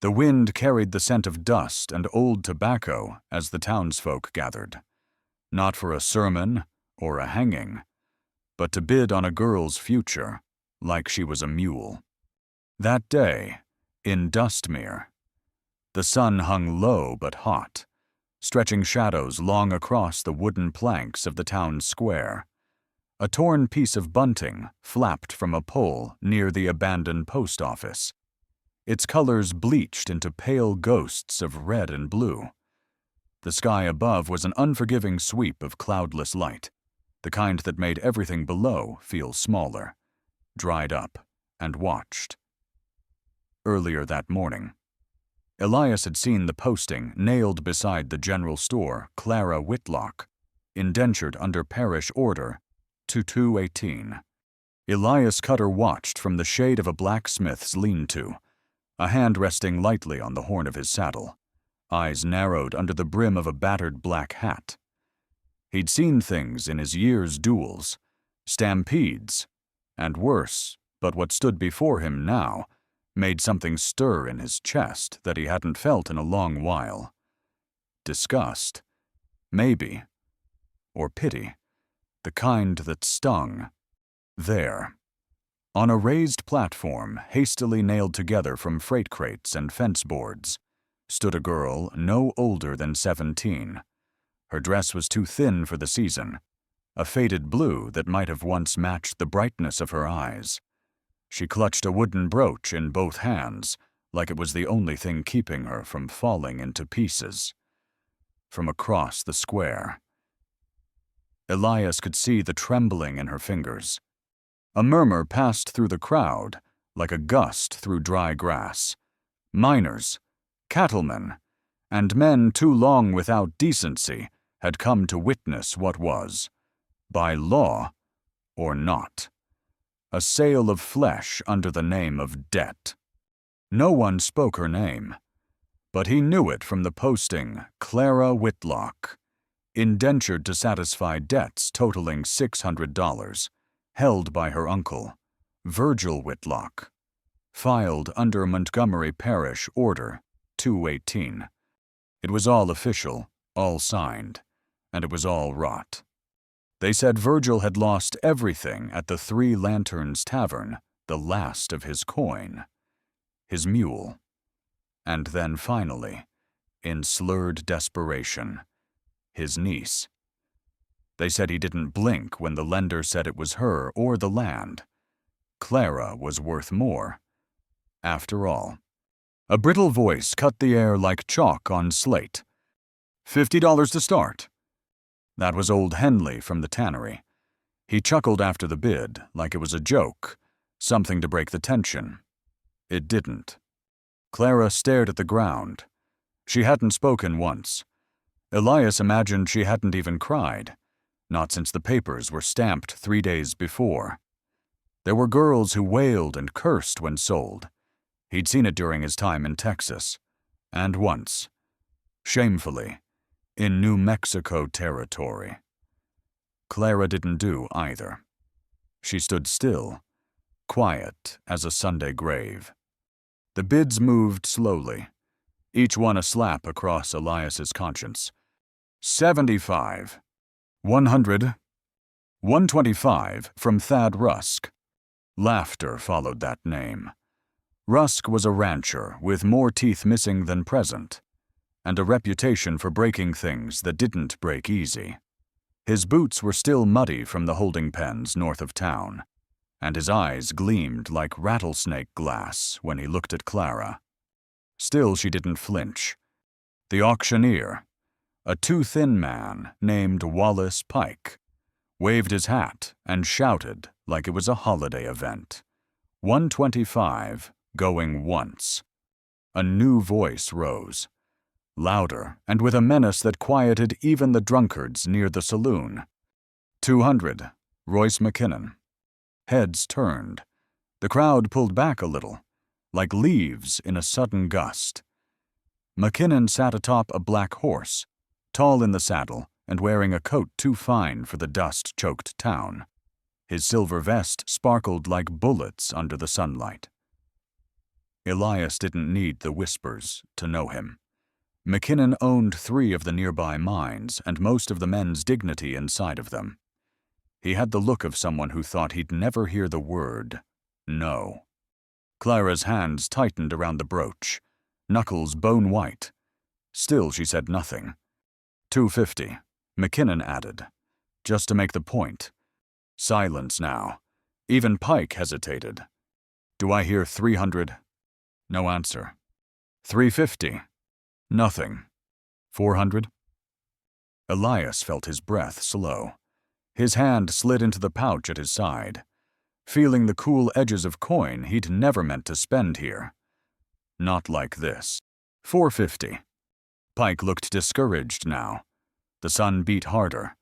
The wind carried the scent of dust and old tobacco as the townsfolk gathered, not for a sermon or a hanging, but to bid on a girl's future like she was a mule. That day, in Dustmere, the sun hung low but hot, stretching shadows long across the wooden planks of the town square. A torn piece of bunting flapped from a pole near the abandoned post office, its colors bleached into pale ghosts of red and blue. The sky above was an unforgiving sweep of cloudless light, the kind that made everything below feel smaller, dried up, and watched. Earlier that morning, Elias had seen the posting nailed beside the general store Clara Whitlock, indentured under parish order to 218. Elias Cutter watched from the shade of a blacksmith's lean-to, a hand resting lightly on the horn of his saddle, eyes narrowed under the brim of a battered black hat. He'd seen things in his year's duels, stampedes, and worse, but what stood before him now made something stir in his chest that he hadn't felt in a long while. Disgust, maybe, or pity, the kind that stung. There, on a raised platform hastily nailed together from freight crates and fence boards, stood a girl no older than 17. Her dress was too thin for the season, a faded blue that might have once matched the brightness of her eyes. She clutched a wooden brooch in both hands, like it was the only thing keeping her from falling into pieces. From across the square, Elias could see the trembling in her fingers. A murmur passed through the crowd, like a gust through dry grass. Miners, cattlemen, and men too long without decency had come to witness what was, by law or not, a sale of flesh under the name of debt. No one spoke her name, but he knew it from the posting Clara Whitlock, indentured to satisfy debts totaling $600, held by her uncle, Virgil Whitlock, filed under Montgomery Parish Order 218. It was all official, all signed, and it was all rot. They said Virgil had lost everything at the Three Lanterns Tavern, the last of his coin, his mule, and then finally, in slurred desperation, his niece. They said he didn't blink when the lender said it was her or the land. Clara was worth more. After all, a brittle voice cut the air like chalk on slate. $50 to start. That was old Henley from the tannery. He chuckled after the bid, like it was a joke, something to break the tension. It didn't. Clara stared at the ground. She hadn't spoken once. Elias imagined she hadn't even cried, not since the papers were stamped 3 days before. There were girls who wailed and cursed when sold. He'd seen it during his time in Texas, and once, shamefully, in New Mexico territory. Clara didn't do either. She stood still, quiet as a Sunday grave. The bids moved slowly, each one a slap across Elias's conscience. 75. 100. 125 from Thad Rusk. Laughter followed that name. Rusk was a rancher with more teeth missing than present, and a reputation for breaking things that didn't break easy. His boots were still muddy from the holding pens north of town, and his eyes gleamed like rattlesnake glass when he looked at Clara. Still she didn't flinch. The auctioneer, a too-thin man named Wallace Pike, waved his hat and shouted like it was a holiday event. 125, going once. A new voice rose, louder and with a menace that quieted even the drunkards near the saloon. 200, Royce McKinnon. Heads turned. The crowd pulled back a little, like leaves in a sudden gust. McKinnon sat atop a black horse, tall in the saddle and wearing a coat too fine for the dust-choked town. His silver vest sparkled like bullets under the sunlight. Elias didn't need the whispers to know him. McKinnon owned 3 of the nearby mines and most of the men's dignity inside of them. He had the look of someone who thought he'd never hear the word no. Clara's hands tightened around the brooch, knuckles bone white. Still she said nothing. 250, McKinnon added, just to make the point. Silence now. Even Pike hesitated. Do I hear 300? No answer. 350? Nothing. 400? Elias felt his breath slow. His hand slid into the pouch at his side, feeling the cool edges of coin he'd never meant to spend here. Not like this. 450. Pike looked discouraged now. The sun beat harder.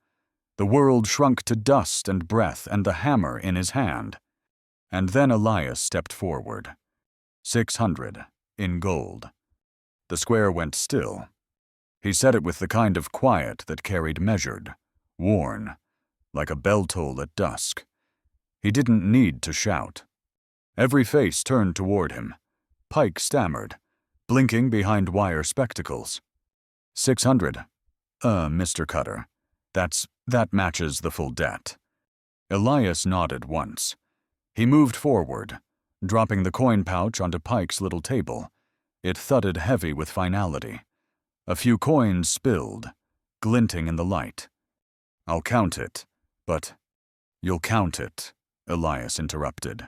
The world shrunk to dust and breath and the hammer in his hand. And then Elias stepped forward. 600, in gold. The square went still. He said it with the kind of quiet that carried measured, worn, like a bell toll at dusk. He didn't need to shout. Every face turned toward him. Pike stammered, blinking behind wire spectacles. 600. Mr. Cutter. That matches the full debt. Elias nodded once. He moved forward, dropping the coin pouch onto Pike's little table. It thudded heavy with finality. A few coins spilled, glinting in the light. I'll count it, but... You'll count it, Elias interrupted.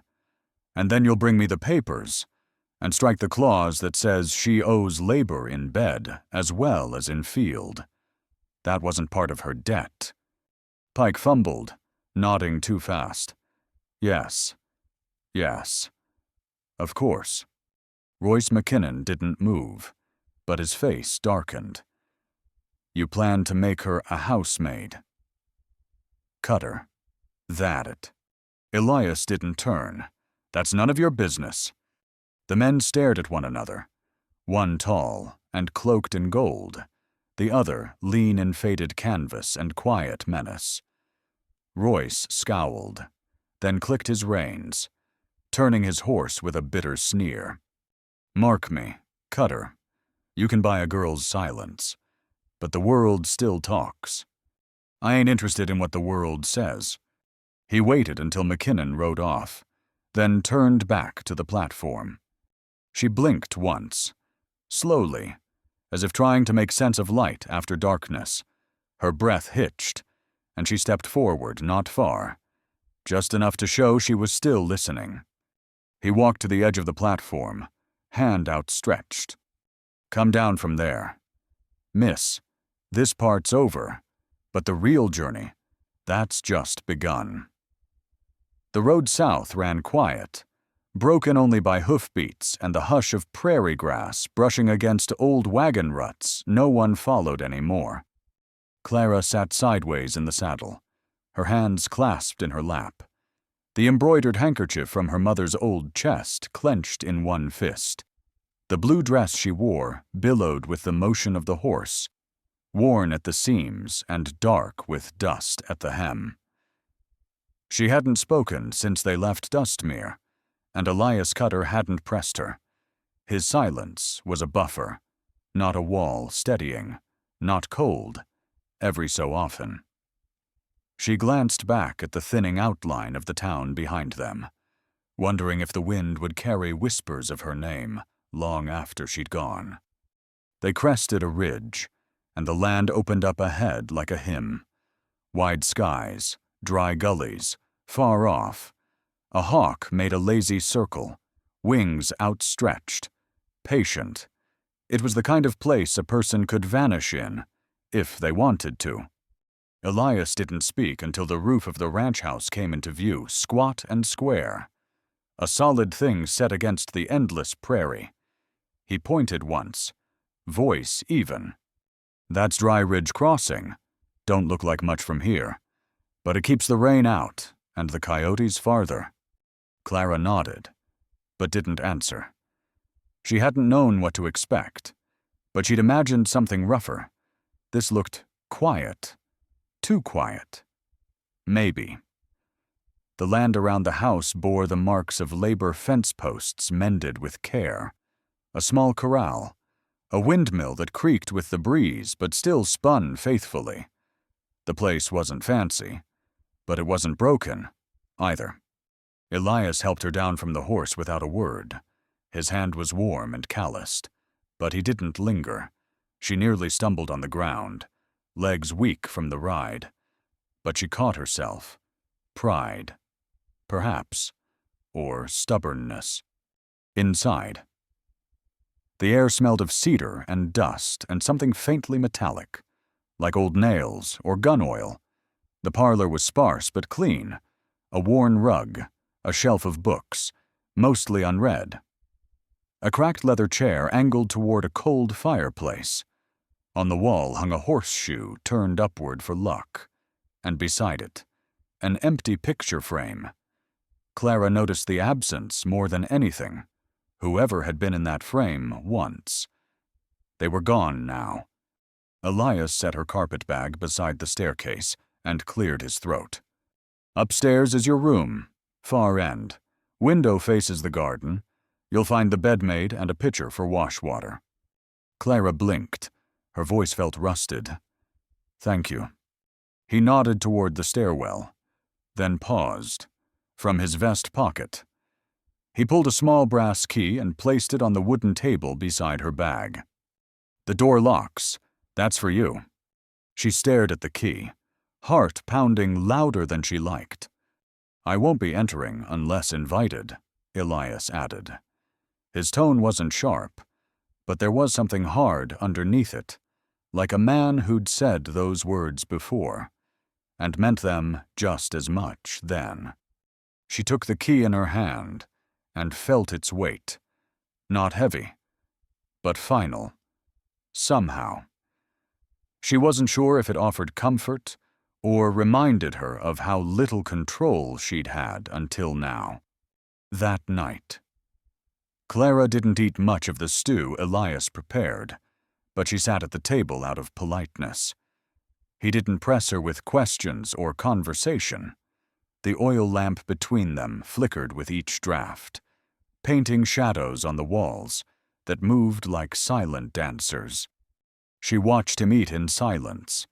And then you'll bring me the papers, and strike the clause that says she owes labor in bed as well as in field. That wasn't part of her debt. Pike fumbled, nodding too fast. Yes. Of course. Royce McKinnon didn't move, but his face darkened. You plan to make her a housemaid. Cutter. That it. Elias didn't turn. That's none of your business. The men stared at one another, one tall and cloaked in gold, the other lean in faded canvas and quiet menace. Royce scowled, then clicked his reins, turning his horse with a bitter sneer. Mark me, Cutter. You can buy a girl's silence, but the world still talks. I ain't interested in what the world says. He waited until McKinnon rode off, then turned back to the platform. She blinked once, slowly, as if trying to make sense of light after darkness. Her breath hitched, and she stepped forward not far, just enough to show she was still listening. He walked to the edge of the platform, hand outstretched. Come down from there. Miss, this part's over, but the real journey, that's just begun. The road south ran quiet, broken only by hoofbeats and the hush of prairie grass brushing against old wagon ruts no one followed anymore. Clara sat sideways in the saddle, her hands clasped in her lap, the embroidered handkerchief from her mother's old chest clenched in one fist. The blue dress she wore billowed with the motion of the horse, worn at the seams and dark with dust at the hem. She hadn't spoken since they left Dustmere, and Elias Cutter hadn't pressed her. His silence was a buffer, not a wall steadying, not cold, every so often. She glanced back at the thinning outline of the town behind them, wondering if the wind would carry whispers of her name long after she'd gone. They crested a ridge, and the land opened up ahead like a hymn. Wide skies, dry gullies, far off. A hawk made a lazy circle, wings outstretched, patient. It was the kind of place a person could vanish in, if they wanted to. Elias didn't speak until the roof of the ranch house came into view, squat and square. A solid thing set against the endless prairie. He pointed once, voice even. That's Dry Ridge Crossing. Don't look like much from here. But it keeps the rain out, and the coyotes farther. Clara nodded, but didn't answer. She hadn't known what to expect, but she'd imagined something rougher. This looked quiet. Too quiet. Maybe. The land around the house bore the marks of labor fence posts mended with care. A small corral, a windmill that creaked with the breeze but still spun faithfully. The place wasn't fancy, but it wasn't broken, either. Elias helped her down from the horse without a word. His hand was warm and calloused, but he didn't linger. She nearly stumbled on the ground, legs weak from the ride. But she caught herself. Pride, perhaps, or stubbornness. Inside. The air smelled of cedar and dust and something faintly metallic, like old nails or gun oil. The parlor was sparse but clean. A worn rug, a shelf of books, mostly unread. A cracked leather chair angled toward a cold fireplace. On the wall hung a horseshoe turned upward for luck, and beside it, an empty picture frame. Clara noticed the absence more than anything. Whoever had been in that frame once. They were gone now. Elias set her carpetbag beside the staircase and cleared his throat. Upstairs is your room, far end. Window faces the garden. You'll find the bed made and a pitcher for wash water. Clara blinked. Her voice felt rusted. Thank you. He nodded toward the stairwell, then paused. From his vest pocket, he pulled a small brass key and placed it on the wooden table beside her bag. The door locks. That's for you. She stared at the key, heart pounding louder than she liked. I won't be entering unless invited, Elias added. His tone wasn't sharp, but there was something hard underneath it, like a man who'd said those words before, and meant them just as much then. She took the key in her hand and felt its weight. Not heavy, but final. Somehow. She wasn't sure if it offered comfort or reminded her of how little control she'd had until now. That night. Clara didn't eat much of the stew Elias prepared, but she sat at the table out of politeness. He didn't press her with questions or conversation. The oil lamp between them flickered with each draught, painting shadows on the walls that moved like silent dancers. She watched him eat in silence.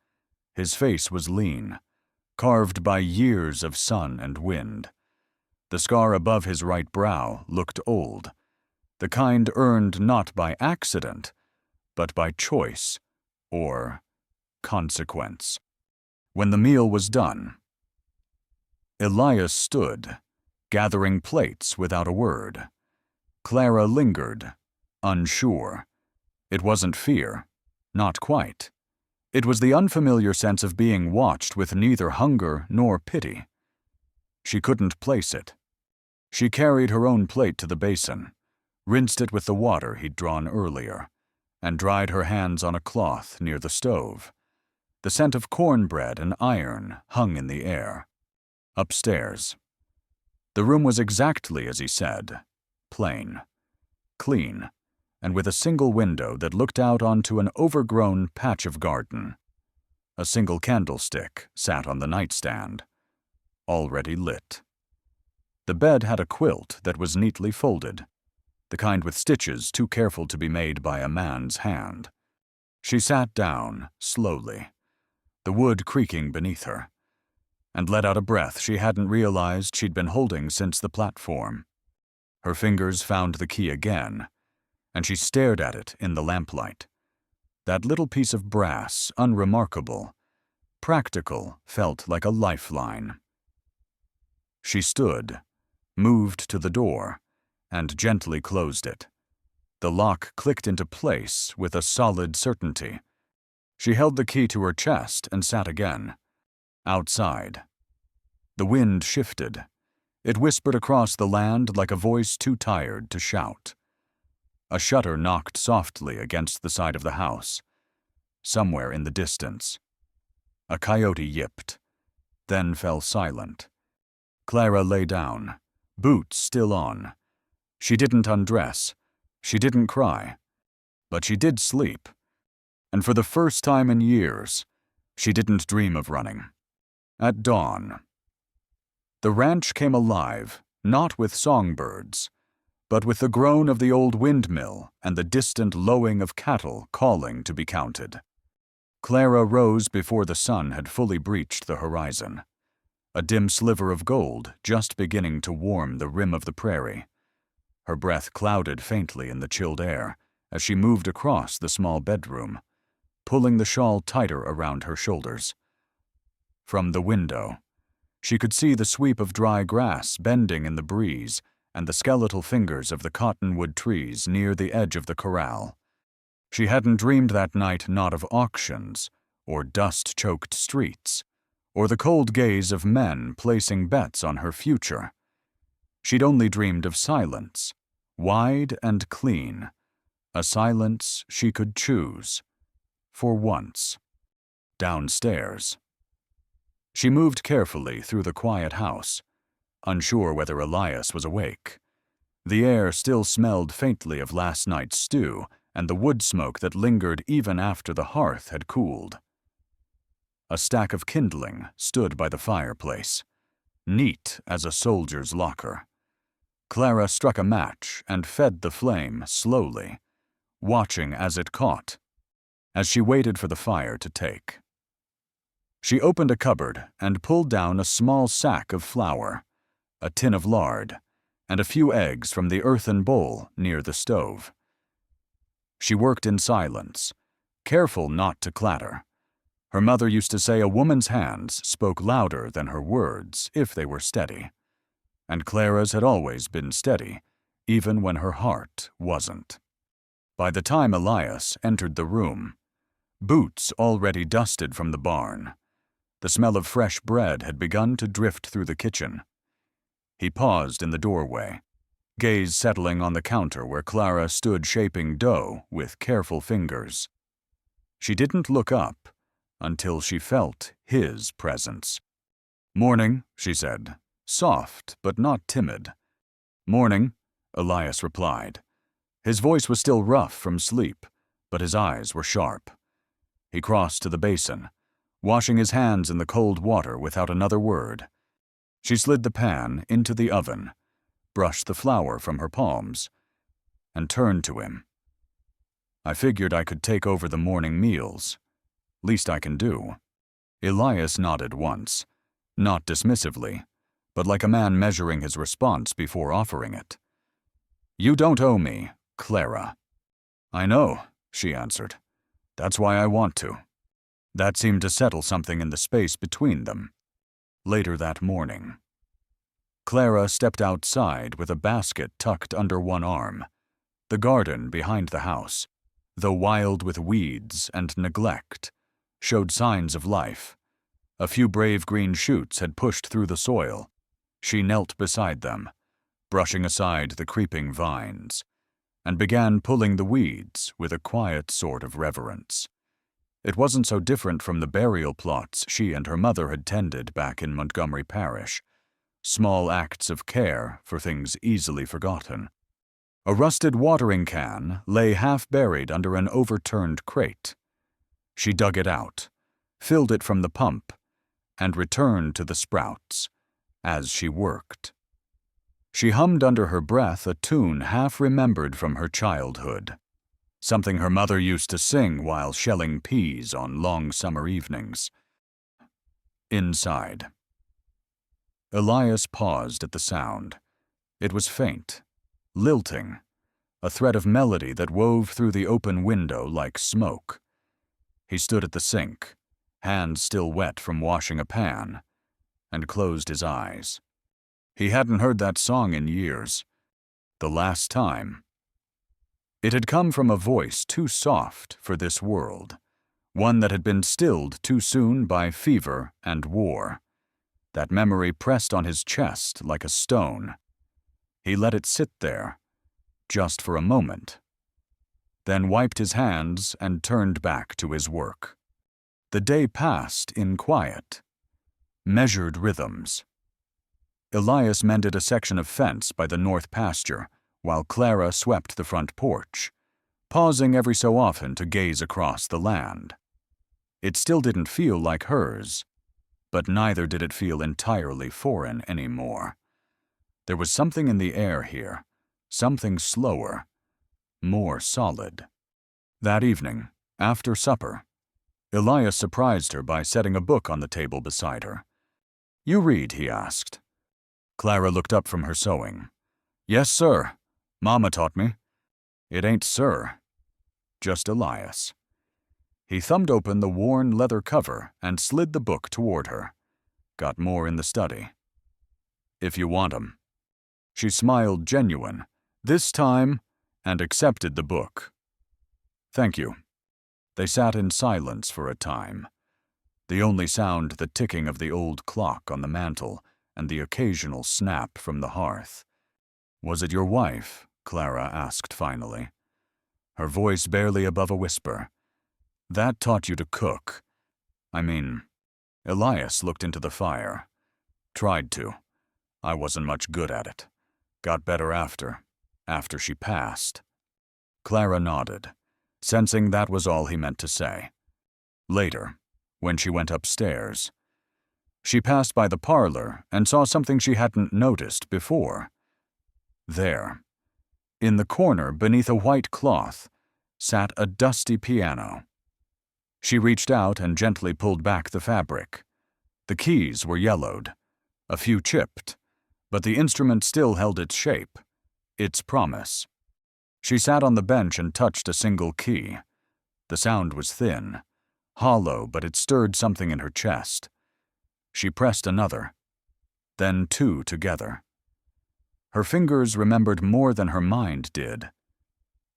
His face was lean, carved by years of sun and wind. The scar above his right brow looked old, the kind earned not by accident, but by choice or consequence. When the meal was done, Elias stood, gathering plates without a word. Clara lingered, unsure. It wasn't fear, not quite. It was the unfamiliar sense of being watched with neither hunger nor pity. She couldn't place it. She carried her own plate to the basin, rinsed it with the water he'd drawn earlier, and dried her hands on a cloth near the stove. The scent of cornbread and iron hung in the air. Upstairs. The room was exactly as he said, plain, clean, and with a single window that looked out onto an overgrown patch of garden. A single candlestick sat on the nightstand, already lit. The bed had a quilt that was neatly folded, the kind with stitches too careful to be made by a man's hand. She sat down, slowly, the wood creaking beneath her, and let out a breath she hadn't realized she'd been holding since the platform. Her fingers found the key again, and she stared at it in the lamplight. That little piece of brass, unremarkable, practical, felt like a lifeline. She stood, moved to the door, and gently closed it. The lock clicked into place with a solid certainty. She held the key to her chest and sat again. Outside. The wind shifted. It whispered across the land like a voice too tired to shout. A shutter knocked softly against the side of the house. Somewhere in the distance. A coyote yipped, then fell silent. Clara lay down, boots still on. She didn't undress. She didn't cry. But she did sleep. And for the first time in years, she didn't dream of running. At dawn. The ranch came alive, not with songbirds, but with the groan of the old windmill and the distant lowing of cattle calling to be counted. Clara rose before the sun had fully breached the horizon, a dim sliver of gold just beginning to warm the rim of the prairie. Her breath clouded faintly in the chilled air as she moved across the small bedroom, pulling the shawl tighter around her shoulders. From the window, she could see the sweep of dry grass bending in the breeze and the skeletal fingers of the cottonwood trees near the edge of the corral. She hadn't dreamed that night not of auctions, or dust-choked streets, or the cold gaze of men placing bets on her future. She'd only dreamed of silence, wide and clean, a silence she could choose, for once. Downstairs. She moved carefully through the quiet house, unsure whether Elias was awake. The air still smelled faintly of last night's stew and the wood smoke that lingered even after the hearth had cooled. A stack of kindling stood by the fireplace, neat as a soldier's locker. Clara struck a match and fed the flame slowly, watching as it caught, as she waited for the fire to take. She opened a cupboard and pulled down a small sack of flour, a tin of lard, and a few eggs from the earthen bowl near the stove. She worked in silence, careful not to clatter. Her mother used to say a woman's hands spoke louder than her words if they were steady, and Clara's had always been steady, even when her heart wasn't. By the time Elias entered the room, boots already dusted from the barn, the smell of fresh bread had begun to drift through the kitchen. He paused in the doorway, gaze settling on the counter where Clara stood shaping dough with careful fingers. She didn't look up until she felt his presence. "Morning," she said, soft but not timid. "Morning," Elias replied. His voice was still rough from sleep, but his eyes were sharp. He crossed to the basin, washing his hands in the cold water without another word. She slid the pan into the oven, brushed the flour from her palms, and turned to him. "I figured I could take over the morning meals. Least I can do." Elias nodded once, not dismissively, but like a man measuring his response before offering it. "You don't owe me, Clara." "I know," she answered. "That's why I want to." That seemed to settle something in the space between them. Later that morning, Clara stepped outside with a basket tucked under one arm. The garden behind the house, though wild with weeds and neglect, showed signs of life. A few brave green shoots had pushed through the soil. She knelt beside them, brushing aside the creeping vines, and began pulling the weeds with a quiet sort of reverence. It wasn't so different from the burial plots she and her mother had tended back in Montgomery Parish, small acts of care for things easily forgotten. A rusted watering can lay half-buried under an overturned crate. She dug it out, filled it from the pump, and returned to the sprouts as she worked. She hummed under her breath a tune half-remembered from her childhood, something her mother used to sing while shelling peas on long summer evenings. Inside. Elias paused at the sound. It was faint, lilting, a thread of melody that wove through the open window like smoke. He stood at the sink, hands still wet from washing a pan, and closed his eyes. He hadn't heard that song in years. The last time. It had come from a voice too soft for this world, one that had been stilled too soon by fever and war. That memory pressed on his chest like a stone. He let it sit there, just for a moment, then wiped his hands and turned back to his work. The day passed in quiet, measured rhythms. Elias mended a section of fence by the north pasture, while Clara swept the front porch, pausing every so often to gaze across the land. It still didn't feel like hers, but neither did it feel entirely foreign anymore. There was something in the air here, something slower, more solid. That evening, after supper, Elias surprised her by setting a book on the table beside her. "You read?" he asked. Clara looked up from her sewing. "Yes, sir. Mama taught me." "It ain't sir, just Elias." He thumbed open the worn leather cover and slid the book toward her. "Got more in the study. If you want 'em." She smiled genuine, this time, and accepted the book. "Thank you." They sat in silence for a time, the only sound the ticking of the old clock on the mantel and the occasional snap from the hearth. "Was it your wife?" Clara asked finally, her voice barely above a whisper. "That taught you to cook. I mean," Elias looked into the fire. "Tried to. I wasn't much good at it. Got better after she passed." Clara nodded, sensing that was all he meant to say. Later, when she went upstairs, she passed by the parlor and saw something she hadn't noticed before. There, in the corner beneath a white cloth, sat a dusty piano. She reached out and gently pulled back the fabric. The keys were yellowed, a few chipped, but the instrument still held its shape, its promise. She sat on the bench and touched a single key. The sound was thin, hollow, but it stirred something in her chest. She pressed another, then two together. Her fingers remembered more than her mind did,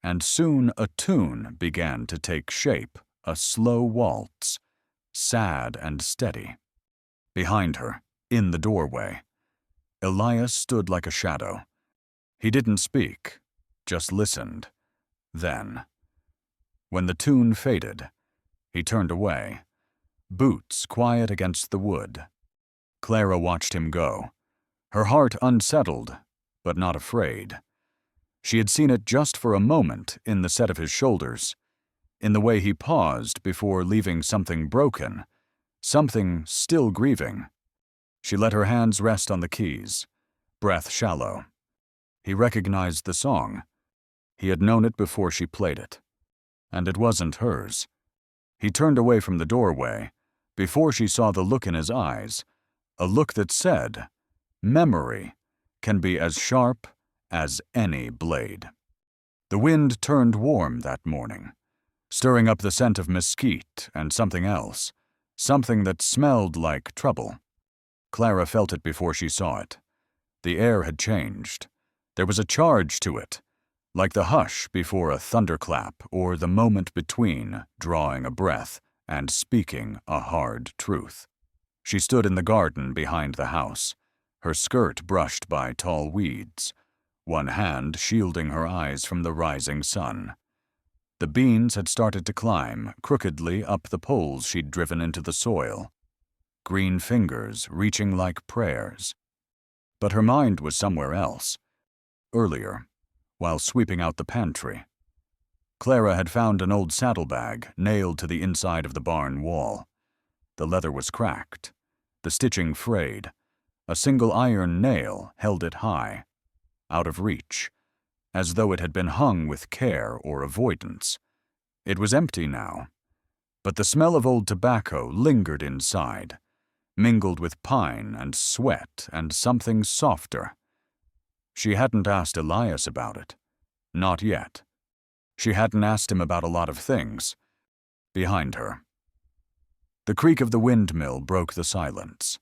and soon a tune began to take shape, a slow waltz, sad and steady. Behind her, in the doorway, Elias stood like a shadow. He didn't speak, just listened. Then, when the tune faded, he turned away, boots quiet against the wood. Clara watched him go, her heart unsettled, but not afraid. She had seen it just for a moment in the set of his shoulders, in the way he paused before leaving something broken, something still grieving. She let her hands rest on the keys, breath shallow. He recognized the song. He had known it before she played it. And it wasn't hers. He turned away from the doorway, before she saw the look in his eyes, a look that said, "Memory can be as sharp as any blade." The wind turned warm that morning, stirring up the scent of mesquite and something else, something that smelled like trouble. Clara felt it before she saw it. The air had changed. There was a charge to it, like the hush before a thunderclap or the moment between drawing a breath and speaking a hard truth. She stood in the garden behind the house, her skirt brushed by tall weeds, one hand shielding her eyes from the rising sun. The beans had started to climb crookedly up the poles she'd driven into the soil, green fingers reaching like prayers. But her mind was somewhere else. Earlier, while sweeping out the pantry, Clara had found an old saddlebag nailed to the inside of the barn wall. The leather was cracked, the stitching frayed. A single iron nail held it high, out of reach, as though it had been hung with care or avoidance. It was empty now, but the smell of old tobacco lingered inside, mingled with pine and sweat and something softer. She hadn't asked Elias about it. Not yet. She hadn't asked him about a lot of things. Behind her, the creak of the windmill broke the silence.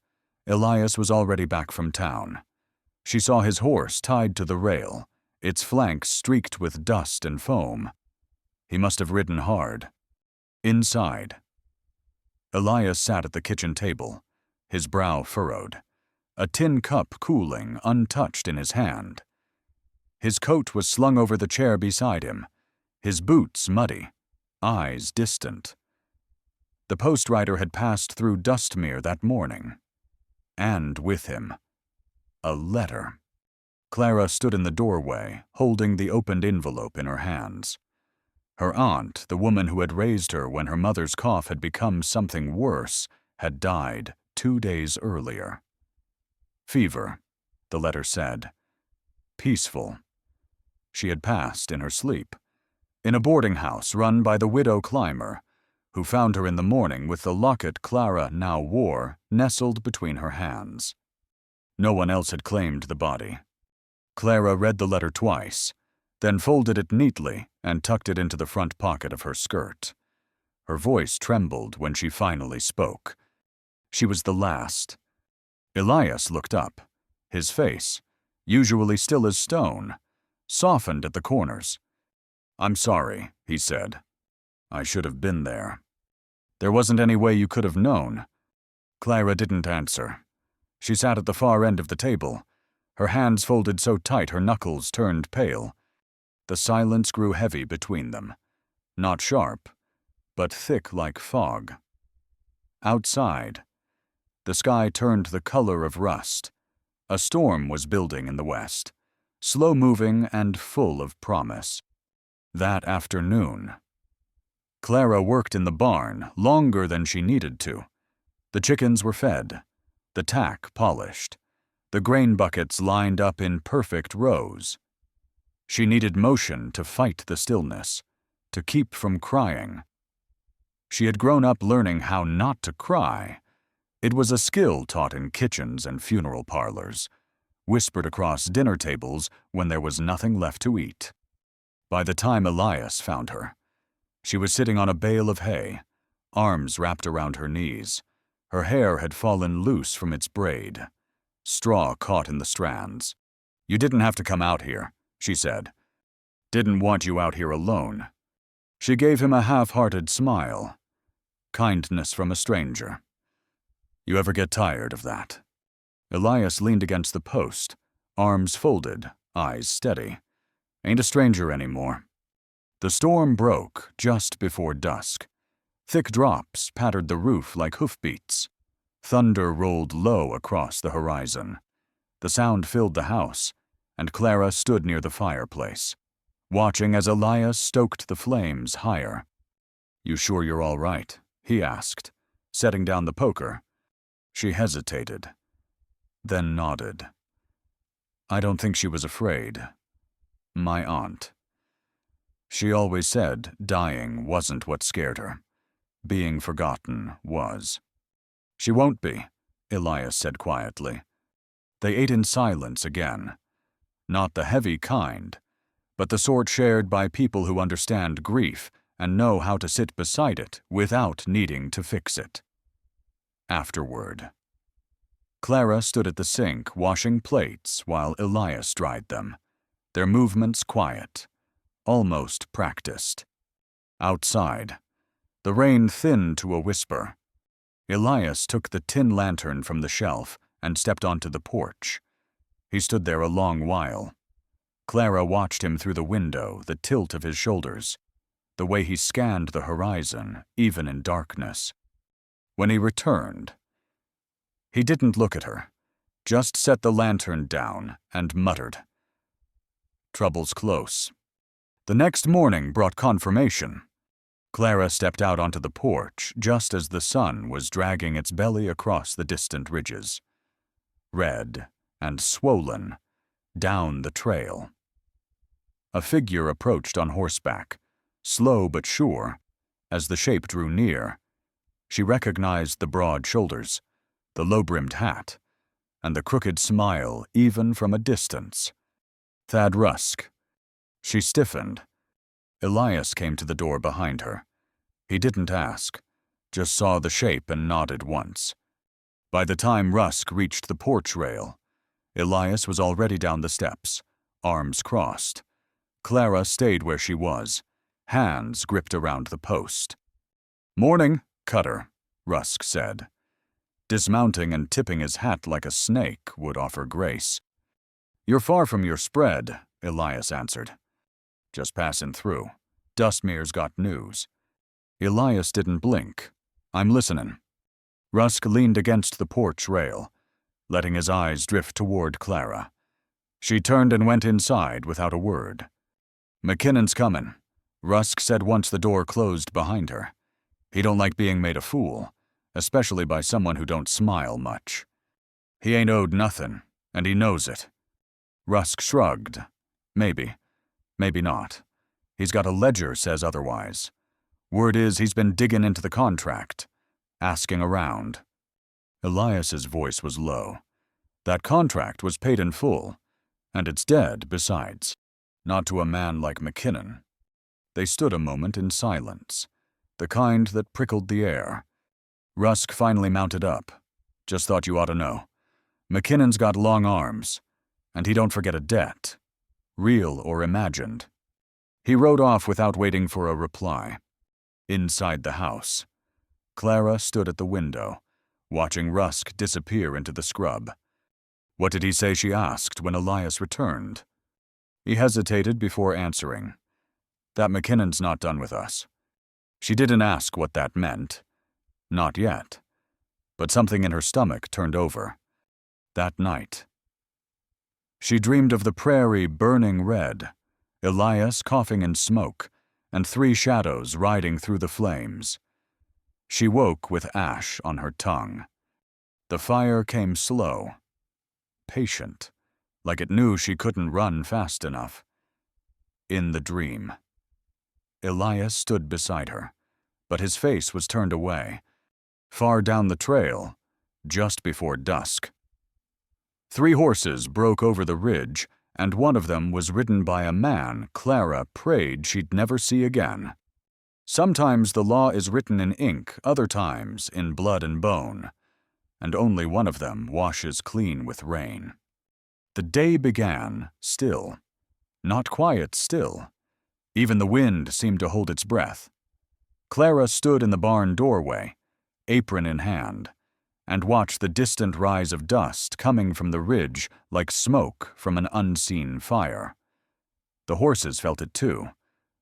Elias was already back from town. She saw his horse tied to the rail, its flanks streaked with dust and foam. He must have ridden hard. Inside, Elias sat at the kitchen table, his brow furrowed, a tin cup cooling, untouched in his hand. His coat was slung over the chair beside him, his boots muddy, eyes distant. The postwriter had passed through Dustmere that morning. And with him, a letter. Clara stood in the doorway, holding the opened envelope in her hands. Her aunt, the woman who had raised her when her mother's cough had become something worse, had died, 2 days earlier. Fever, the letter said. Peaceful. She had passed in her sleep, in a boarding house run by the widow Clymer, who found her in the morning with the locket Clara now wore nestled between her hands. No one else had claimed the body. Clara read the letter twice, then folded it neatly and tucked it into the front pocket of her skirt. Her voice trembled when she finally spoke. She was the last. Elias looked up. His face, usually still as stone, softened at the corners. "I'm sorry," he said. "I should have been there." "There wasn't any way you could have known." Clara didn't answer. She sat at the far end of the table, her hands folded so tight her knuckles turned pale. The silence grew heavy between them. Not sharp, but thick like fog. Outside, the sky turned the color of rust. A storm was building in the west, slow-moving and full of promise. That afternoon, Clara worked in the barn longer than she needed to. The chickens were fed, the tack polished, the grain buckets lined up in perfect rows. She needed motion to fight the stillness, to keep from crying. She had grown up learning how not to cry. It was a skill taught in kitchens and funeral parlors, whispered across dinner tables when there was nothing left to eat. By the time Elias found her, she was sitting on a bale of hay, arms wrapped around her knees. Her hair had fallen loose from its braid, straw caught in the strands. "You didn't have to come out here," she said. "Didn't want you out here alone." She gave him a half-hearted smile. Kindness from a stranger. "You ever get tired of that?" Elias leaned against the post, arms folded, eyes steady. "Ain't a stranger anymore." The storm broke just before dusk. Thick drops pattered the roof like hoofbeats. Thunder rolled low across the horizon. The sound filled the house, and Clara stood near the fireplace, watching as Elias stoked the flames higher. "You sure you're all right?" he asked, setting down the poker. She hesitated, then nodded. "I don't think she was afraid. My aunt. She always said dying wasn't what scared her. Being forgotten was." "She won't be," Elias said quietly. They ate in silence again. Not the heavy kind, but the sort shared by people who understand grief and know how to sit beside it without needing to fix it. Afterward, Clara stood at the sink washing plates while Elias dried them, their movements quiet, almost practiced. Outside, the rain thinned to a whisper. Elias took the tin lantern from the shelf and stepped onto the porch. He stood there a long while. Clara watched him through the window, the tilt of his shoulders, the way he scanned the horizon, even in darkness. When he returned, he didn't look at her, just set the lantern down and muttered, "Trouble's close." The next morning brought confirmation. Clara stepped out onto the porch just as the sun was dragging its belly across the distant ridges. Red and swollen, down the trail. A figure approached on horseback, slow but sure. As the shape drew near, she recognized the broad shoulders, the low-brimmed hat, and the crooked smile even from a distance. Thad Rusk. She stiffened. Elias came to the door behind her. He didn't ask, just saw the shape and nodded once. By the time Rusk reached the porch rail, Elias was already down the steps, arms crossed. Clara stayed where she was, hands gripped around the post. "Morning, Cutter," Rusk said. Dismounting and tipping his hat like a snake would offer grace. "You're far from your spread," Elias answered. "Just passing through. Dustmere's got news." Elias didn't blink. "I'm listening." Rusk leaned against the porch rail, letting his eyes drift toward Clara. She turned and went inside without a word. "McKinnon's coming," Rusk said once the door closed behind her. "He don't like being made a fool. especially by someone who don't smile much. He ain't owed nothing, and he knows it. Rusk shrugged. Maybe. Maybe not. He's got a ledger says otherwise. Word is he's been digging into the contract, asking around. Elias's voice was low. That contract was paid in full, and it's dead, besides. Not to a man like McKinnon. They stood a moment in silence, the kind that prickled the air. Rusk finally mounted up. Just thought you ought to know. McKinnon's got long arms, and he don't forget a debt, real or imagined. He rode off without waiting for a reply. Inside the house, Clara stood at the window, watching Rusk disappear into the scrub. What did he say, she asked, when Elias returned. He hesitated before answering. That McKinnon's not done with us. She didn't ask what that meant. Not yet. But something in her stomach turned over. That night. She dreamed of the prairie burning red, Elias coughing in smoke, and 3 shadows riding through the flames. She woke with ash on her tongue. The fire came slow, patient, like it knew she couldn't run fast enough. In the dream. Elias stood beside her, but his face was turned away, far down the trail, just before dusk. 3 horses broke over the ridge, and one of them was ridden by a man Clara prayed she'd never see again. Sometimes the law is written in ink, other times in blood and bone, and only one of them washes clean with rain. The day began still, not quiet still. Even the wind seemed to hold its breath. Clara stood in the barn doorway, apron in hand, and watched the distant rise of dust coming from the ridge like smoke from an unseen fire. The horses felt it too,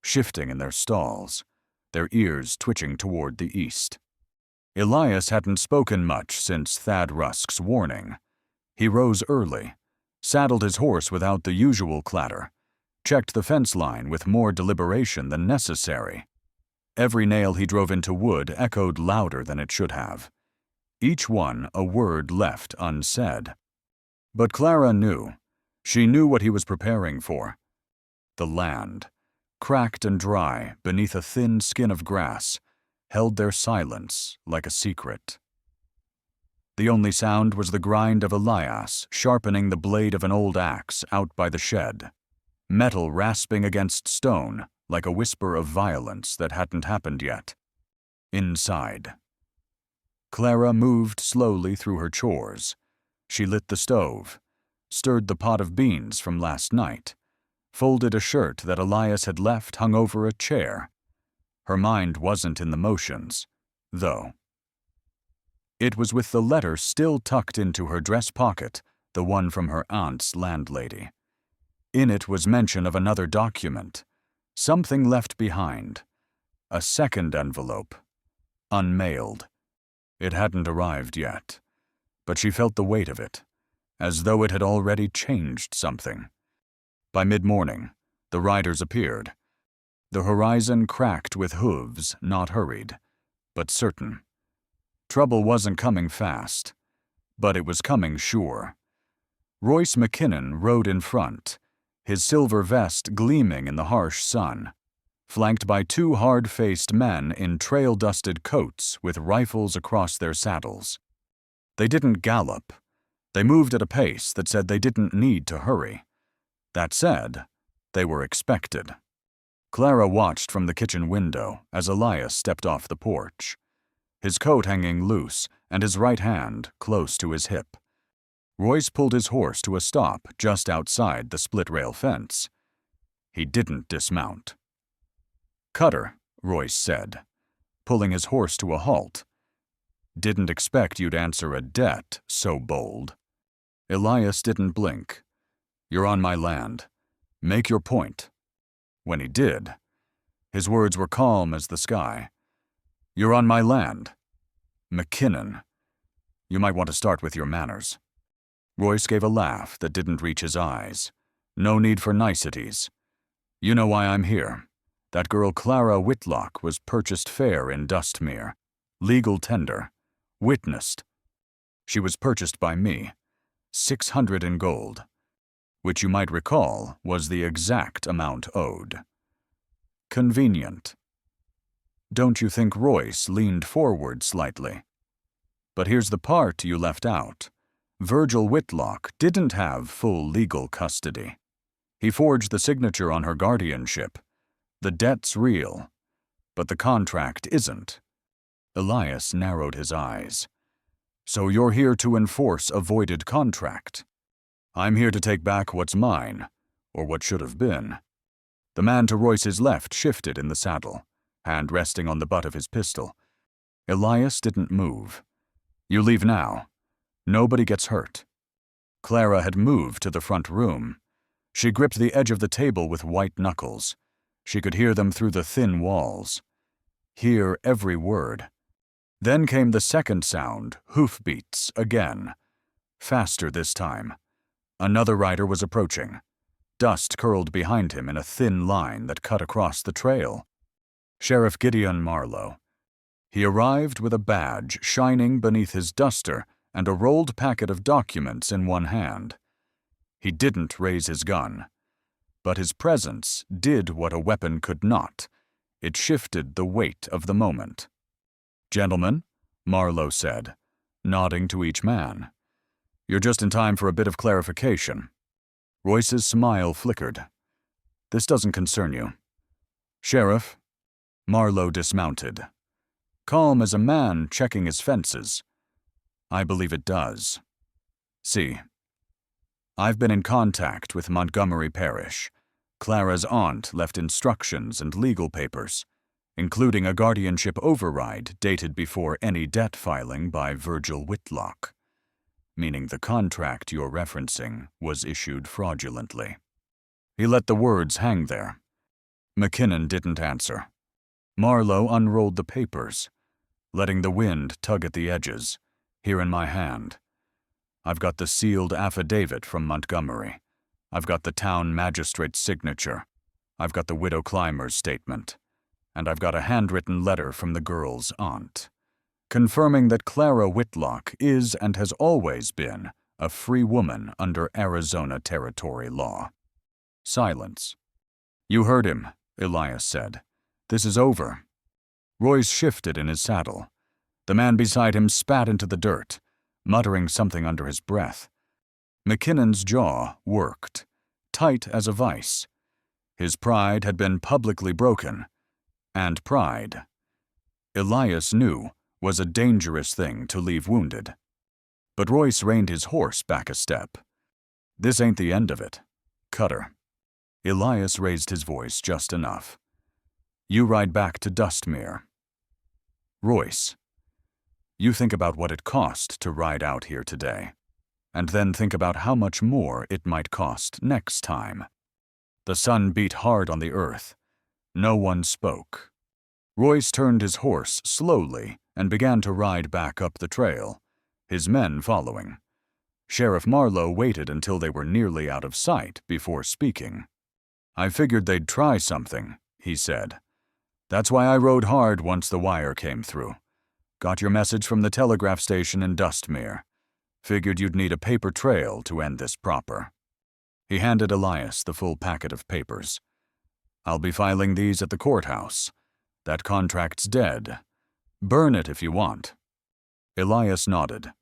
shifting in their stalls, their ears twitching toward the east. Elias hadn't spoken much since Thad Rusk's warning. He rose early, saddled his horse without the usual clatter, checked the fence line with more deliberation than necessary. Every nail he drove into wood echoed louder than it should have. Each one a word left unsaid. But Clara knew. She knew what he was preparing for. The land, cracked and dry beneath a thin skin of grass, held their silence like a secret. The only sound was the grind of Elias sharpening the blade of an old axe out by the shed, metal rasping against stone like a whisper of violence that hadn't happened yet. Inside. Clara moved slowly through her chores. She lit the stove, stirred the pot of beans from last night, folded a shirt that Elias had left hung over a chair. Her mind wasn't in the motions, though. It was with the letter still tucked into her dress pocket, the one from her aunt's landlady. In it was mention of another document, something left behind, a second envelope, unmailed. It hadn't arrived yet, but she felt the weight of it, as though it had already changed something. By mid-morning, the riders appeared. The horizon cracked with hooves, not hurried, but certain. Trouble wasn't coming fast, but it was coming sure. Royce McKinnon rode in front, his silver vest gleaming in the harsh sun, flanked by 2 hard-faced men in trail-dusted coats with rifles across their saddles. They didn't gallop. They moved at a pace that said they didn't need to hurry. That said, they were expected. Clara watched from the kitchen window as Elias stepped off the porch, his coat hanging loose and his right hand close to his hip. Royce pulled his horse to a stop just outside the split-rail fence. He didn't dismount. "Cutter," Royce said, pulling his horse to a halt. "Didn't expect you'd answer a debt so bold." Elias didn't blink. "You're on my land. Make your point." When he did, his words were calm as the sky. "You're on my land. McKinnon. You might want to start with your manners." Royce gave a laugh that didn't reach his eyes. "No need for niceties. You know why I'm here. That girl Clara Whitlock was purchased fair in Dustmere. Legal tender. Witnessed. She was purchased by me, 600 in gold, which you might recall was the exact amount owed. Convenient. Don't you think Royce leaned forward slightly? But here's the part you left out. Virgil Whitlock didn't have full legal custody. He forged the signature on her guardianship. The debt's real, but the contract isn't. Elias narrowed his eyes. So you're here to enforce a voided contract. I'm here to take back what's mine, or what should have been. The man to Royce's left shifted in the saddle, hand resting on the butt of his pistol. Elias didn't move. You leave now. Nobody gets hurt. Clara had moved to the front room. She gripped the edge of the table with white knuckles. She could hear them through the thin walls. Hear every word. Then came the second sound, hoofbeats again. Faster this time. Another rider was approaching. Dust curled behind him in a thin line that cut across the trail. Sheriff Gideon Marlowe. He arrived with a badge shining beneath his duster and a rolled packet of documents in one hand. He didn't raise his gun. But his presence did what a weapon could not. It shifted the weight of the moment. "Gentlemen," Marlowe said, nodding to each man. "You're just in time for a bit of clarification." Royce's smile flickered. "This doesn't concern you." "Sheriff." Marlowe dismounted. Calm as a man checking his fences. "I believe it does. See, I've been in contact with Montgomery Parish. Clara's aunt left instructions and legal papers, including a guardianship override dated before any debt filing by Virgil Whitlock, meaning the contract you're referencing was issued fraudulently." He let the words hang there. McKinnon didn't answer. Marlowe unrolled the papers, letting the wind tug at the edges. "Here in my hand. I've got the sealed affidavit from Montgomery. I've got the town magistrate's signature. I've got the widow Clymer's statement. And I've got a handwritten letter from the girl's aunt, confirming that Clara Whitlock is and has always been a free woman under Arizona territory law." Silence. "You heard him," Elias said. "This is over." Royce shifted in his saddle. The man beside him spat into the dirt, muttering something under his breath. McKinnon's jaw worked, tight as a vice. His pride had been publicly broken, and pride, Elias knew, was a dangerous thing to leave wounded. But Royce reined his horse back a step. "This ain't the end of it. Cutter." Elias raised his voice just enough. "You ride back to Dustmere. Royce, you think about what it cost to ride out here today, and then think about how much more it might cost next time." The sun beat hard on the earth. No one spoke. Royce turned his horse slowly and began to ride back up the trail, his men following. Sheriff Marlowe waited until they were nearly out of sight before speaking. "I figured they'd try something," he said. "That's why I rode hard once the wire came through. Got your message from the telegraph station in Dustmere. Figured you'd need a paper trail to end this proper." He handed Elias the full packet of papers. "I'll be filing these at the courthouse. That contract's dead. Burn it if you want." Elias nodded.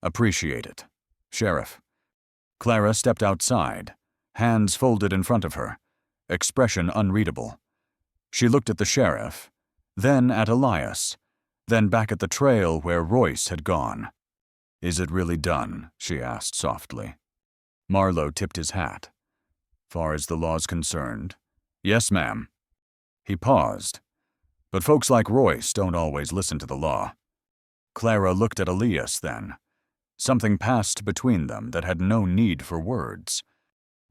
"Appreciate it. Sheriff." Clara stepped outside, hands folded in front of her, expression unreadable. She looked at the sheriff, then at Elias, then back at the trail where Royce had gone. "Is it really done?" she asked softly. Marlowe tipped his hat. "Far as the law's concerned, yes, ma'am." He paused. "But folks like Royce don't always listen to the law." Clara looked at Elias then. Something passed between them that had no need for words.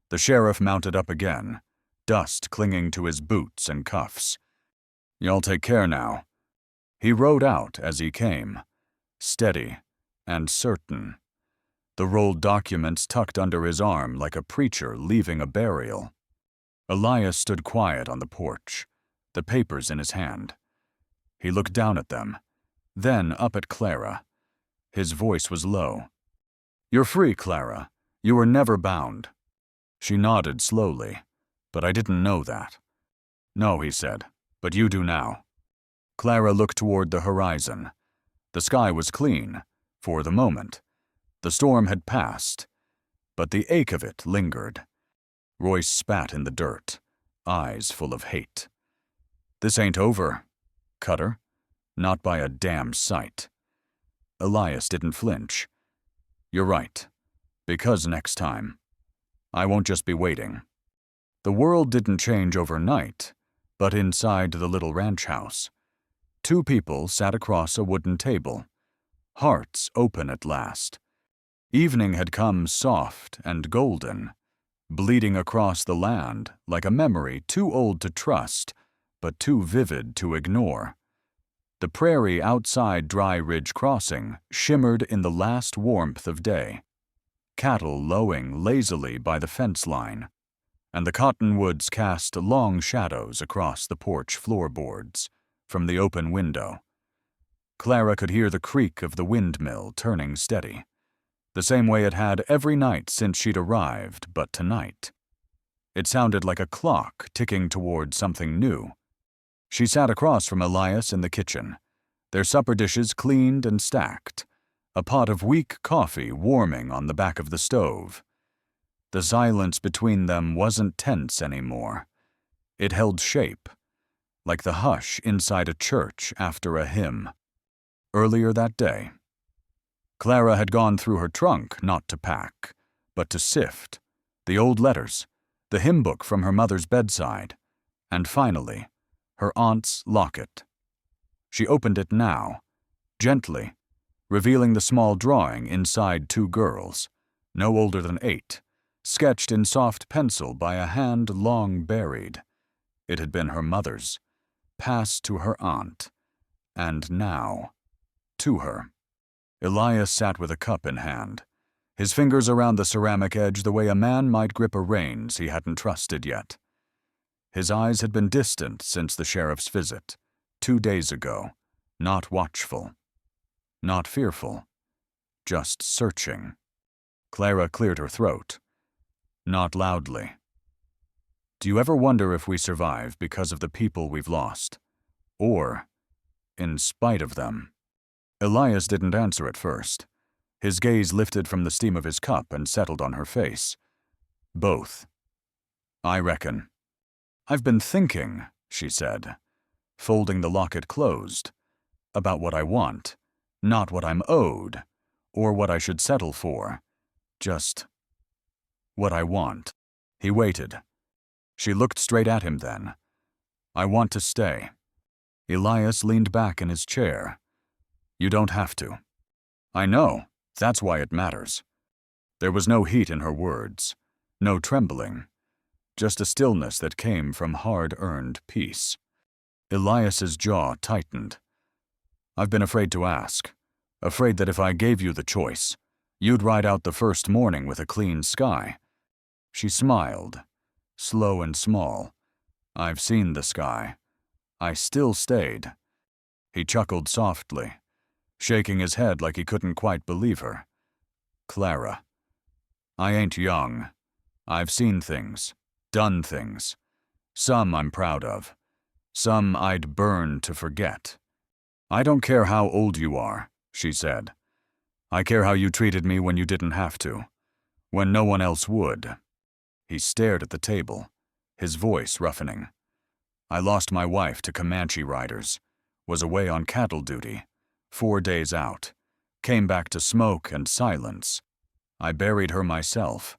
The sheriff mounted up again, dust clinging to his boots and cuffs. "Y'all take care now." He rode out as he came, steady and certain, the rolled documents tucked under his arm like a preacher leaving a burial. Elias stood quiet on the porch, the papers in his hand. He looked down at them, then up at Clara, His voice was low. "You're free, Clara. You were never bound." She nodded slowly. "But I didn't know that." "No," he said, "but you do now." Clara looked toward the horizon. The sky was clean, for the moment. The storm had passed, but the ache of it lingered. Royce spat in the dirt, eyes full of hate. "This ain't over, Cutter. Not by a damn sight." Elias didn't flinch. "You're right. Because next time, I won't just be waiting." The world didn't change overnight, but inside the little ranch house, two people sat across a wooden table, hearts open at last. Evening had come soft and golden, bleeding across the land like a memory too old to trust, but too vivid to ignore. The prairie outside Dry Ridge Crossing shimmered in the last warmth of day, cattle lowing lazily by the fence line, and the cottonwoods cast long shadows across the porch floorboards from the open window. Clara could hear the creak of the windmill turning steady, the same way it had every night since she'd arrived, but tonight. It sounded like a clock ticking toward something new. She sat across from Elias in the kitchen, their supper dishes cleaned and stacked, a pot of weak coffee warming on the back of the stove. The silence between them wasn't tense anymore. It held shape, like the hush inside a church after a hymn. Earlier that day, Clara had gone through her trunk not to pack, but to sift, the old letters, the hymn book from her mother's bedside, and finally, her aunt's locket. She opened it now, gently, revealing the small drawing inside two girls, no older than 8, sketched in soft pencil by a hand long buried. It had been her mother's, passed to her aunt, and now, to her. Elias sat with a cup in hand, his fingers around the ceramic edge the way a man might grip a reins he hadn't trusted yet. His eyes had been distant since the sheriff's visit, 2 days ago, not watchful, not fearful, just searching. Clara cleared her throat, not loudly. "Do you ever wonder if we survive because of the people we've lost? Or in spite of them?" Elias didn't answer at first. His gaze lifted from the steam of his cup and settled on her face. "Both. I reckon." "I've been thinking," she said, folding the locket closed, "about what I want, not what I'm owed, or what I should settle for. Just what I want." He waited. She looked straight at him then. "I want to stay." Elias leaned back in his chair. "You don't have to." "I know. That's why it matters." There was no heat in her words, no trembling, just a stillness that came from hard-earned peace. Elias's jaw tightened. "I've been afraid to ask, afraid that if I gave you the choice, you'd ride out the first morning with a clean sky." She smiled, slow and small. "I've seen the sky. I still stayed." He chuckled softly, shaking his head like he couldn't quite believe her. "Clara, I ain't young. I've seen things, done things. Some I'm proud of. Some I'd burn to forget." "I don't care how old you are," she said. "I care how you treated me when you didn't have to, when no one else would." He stared at the table, his voice roughening. "I lost my wife to Comanche riders, was away on cattle duty, 4 days out, came back to smoke and silence. I buried her myself,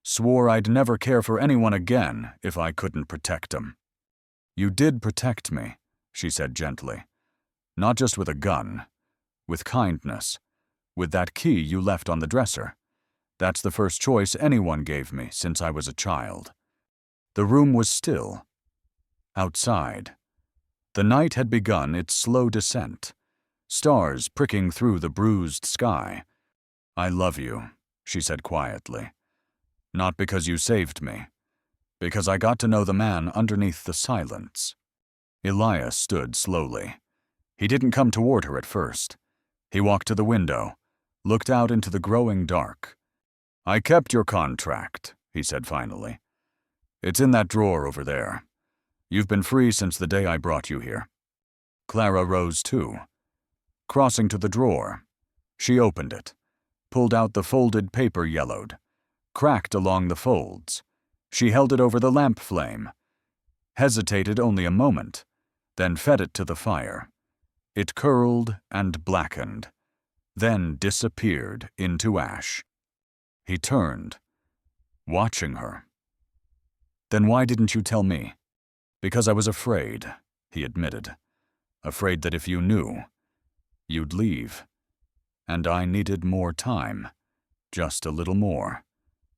swore I'd never care for anyone again if I couldn't protect 'em." "You did protect me," she said gently. "Not just with a gun, with kindness, with that key you left on the dresser. That's the first choice anyone gave me since I was a child." The room was still. Outside, the night had begun its slow descent, stars pricking through the bruised sky. "I love you," she said quietly. "Not because you saved me, because I got to know the man underneath the silence." Elias stood slowly. He didn't come toward her at first. He walked to the window, looked out into the growing dark. "I kept your contract," he said finally. "It's in that drawer over there. You've been free since the day I brought you here." Clara rose too. Crossing to the drawer, she opened it, pulled out the folded paper yellowed, cracked along the folds. She held it over the lamp flame, hesitated only a moment, then fed it to the fire. It curled and blackened, then disappeared into ash. He turned, watching her. "Then why didn't you tell me?" "Because I was afraid," he admitted. "Afraid that if you knew, you'd leave. And I needed more time, just a little more,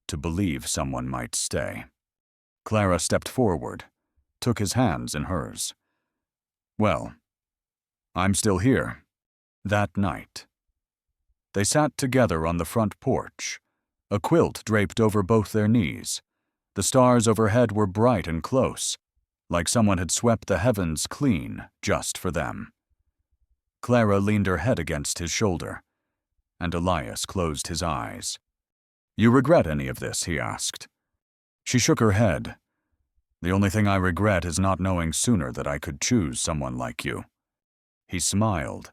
to believe someone might stay." Clara stepped forward, took his hands in hers. "Well, I'm still here." That night. They sat together on the front porch, a quilt draped over both their knees. The stars overhead were bright and close, like someone had swept the heavens clean just for them. Clara leaned her head against his shoulder, and Elias closed his eyes. "You regret any of this?" he asked. She shook her head. "The only thing I regret is not knowing sooner that I could choose someone like you." He smiled,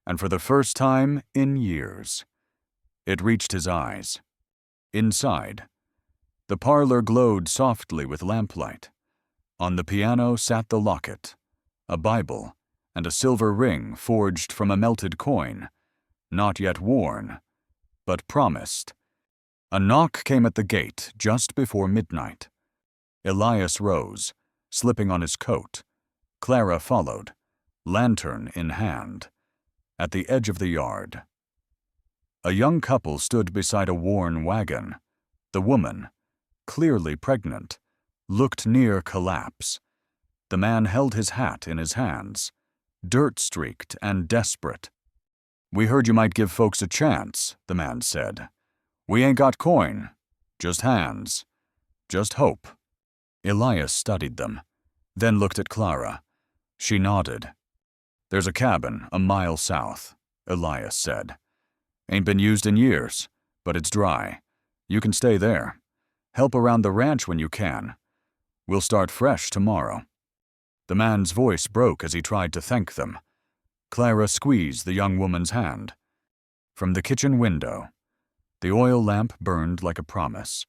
and for the first time in years, it reached his eyes. Inside, the parlor glowed softly with lamplight. On the piano sat the locket, a Bible, and a silver ring forged from a melted coin, not yet worn, but promised. A knock came at the gate just before midnight. Elias rose, slipping on his coat. Clara followed, lantern in hand. At the edge of the yard, a young couple stood beside a worn wagon. The woman, clearly pregnant, looked near collapse. The man held his hat in his hands, dirt-streaked and desperate. "We heard you might give folks a chance," the man said. "We ain't got coin, just hands, just hope." Elias studied them, then looked at Clara. She nodded. "There's a cabin a mile south," Elias said. "Ain't been used in years, but it's dry. You can stay there. Help around the ranch when you can. We'll start fresh tomorrow." The man's voice broke as he tried to thank them. Clara squeezed the young woman's hand. From the kitchen window, the oil lamp burned like a promise.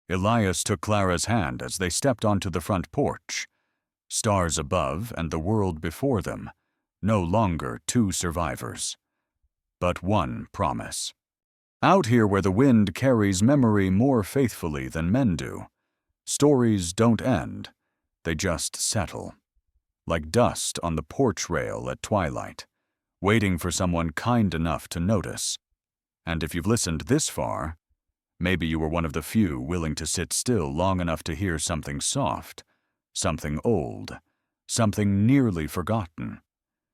Elias took Clara's hand as they stepped onto the front porch. Stars above and the world before them, no longer two survivors, but one promise. Out here where the wind carries memory more faithfully than men do, stories don't end, they just settle. Like dust on the porch rail at twilight, waiting for someone kind enough to notice. And if you've listened this far, maybe you were one of the few willing to sit still long enough to hear something soft, something old, something nearly forgotten.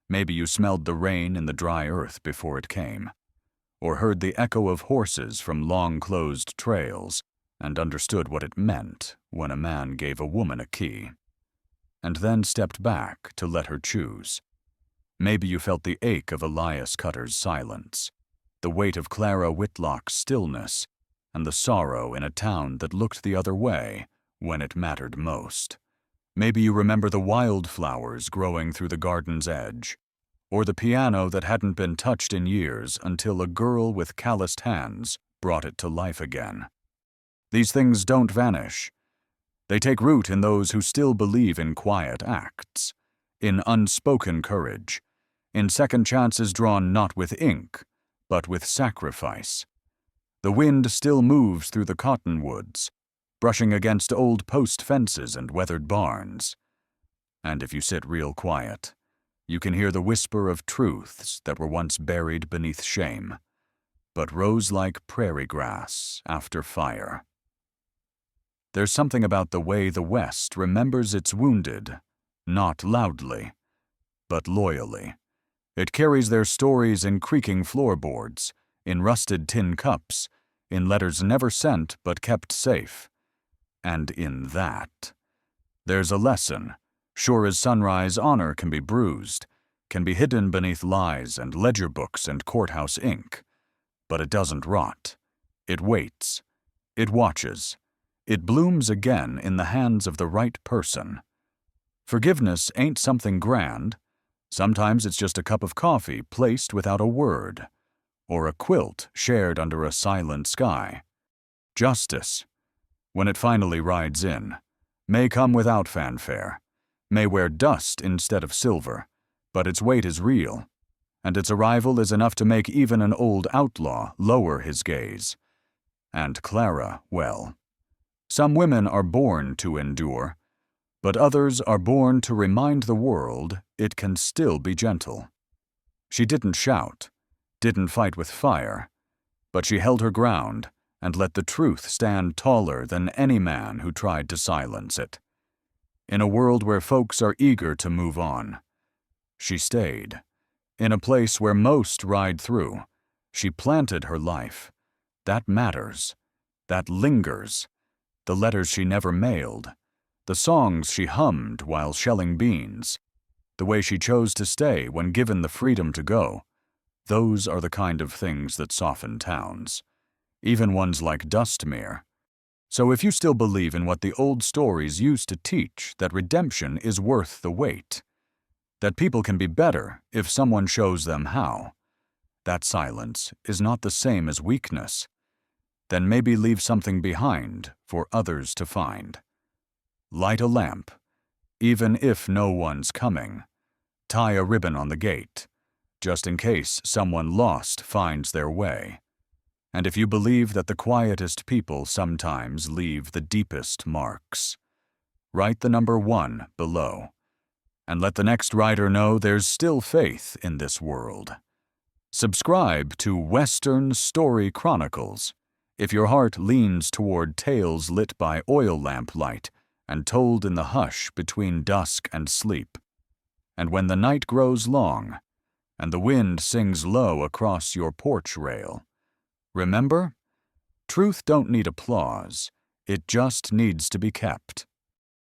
Maybe you smelled the rain in the dry earth before it came, or heard the echo of horses from long-closed trails and understood what it meant when a man gave a woman a key, and then stepped back to let her choose. Maybe you felt the ache of Elias Cutter's silence, the weight of Clara Whitlock's stillness, and the sorrow in a town that looked the other way when it mattered most. Maybe you remember the wildflowers growing through the garden's edge, or the piano that hadn't been touched in years until a girl with calloused hands brought it to life again. These things don't vanish. They take root in those who still believe in quiet acts, in unspoken courage, in second chances drawn not with ink, but with sacrifice. The wind still moves through the cottonwoods, brushing against old post fences and weathered barns. And if you sit real quiet, you can hear the whisper of truths that were once buried beneath shame, but rose like prairie grass after fire. There's something about the way the West remembers its wounded, not loudly, but loyally. It carries their stories in creaking floorboards, in rusted tin cups, in letters never sent but kept safe. And in that, there's a lesson. Sure as sunrise, honor can be bruised, can be hidden beneath lies and ledger books and courthouse ink. But it doesn't rot. It waits. It watches. It blooms again in the hands of the right person. Forgiveness ain't something grand. Sometimes it's just a cup of coffee placed without a word, or a quilt shared under a silent sky. Justice, when it finally rides in, may come without fanfare, may wear dust instead of silver, but its weight is real, and its arrival is enough to make even an old outlaw lower his gaze. And Clara, well, some women are born to endure, but others are born to remind the world it can still be gentle. She didn't shout, didn't fight with fire, but she held her ground and let the truth stand taller than any man who tried to silence it. In a world where folks are eager to move on, she stayed. In a place where most ride through, she planted her life. That matters. That lingers. The letters she never mailed. The songs she hummed while shelling beans. The way she chose to stay when given the freedom to go. Those are the kind of things that soften towns. Even ones like Dustmere. So if you still believe in what the old stories used to teach, that redemption is worth the wait, that people can be better if someone shows them how, that silence is not the same as weakness, then maybe leave something behind for others to find. Light a lamp, even if no one's coming. Tie a ribbon on the gate, just in case someone lost finds their way. And if you believe that the quietest people sometimes leave the deepest marks, write the number 1 below, and let the next writer know there's still faith in this world. Subscribe to Western Story Chronicles if your heart leans toward tales lit by oil lamp light and told in the hush between dusk and sleep. And when the night grows long, and the wind sings low across your porch rail, remember, truth don't need applause, it just needs to be kept.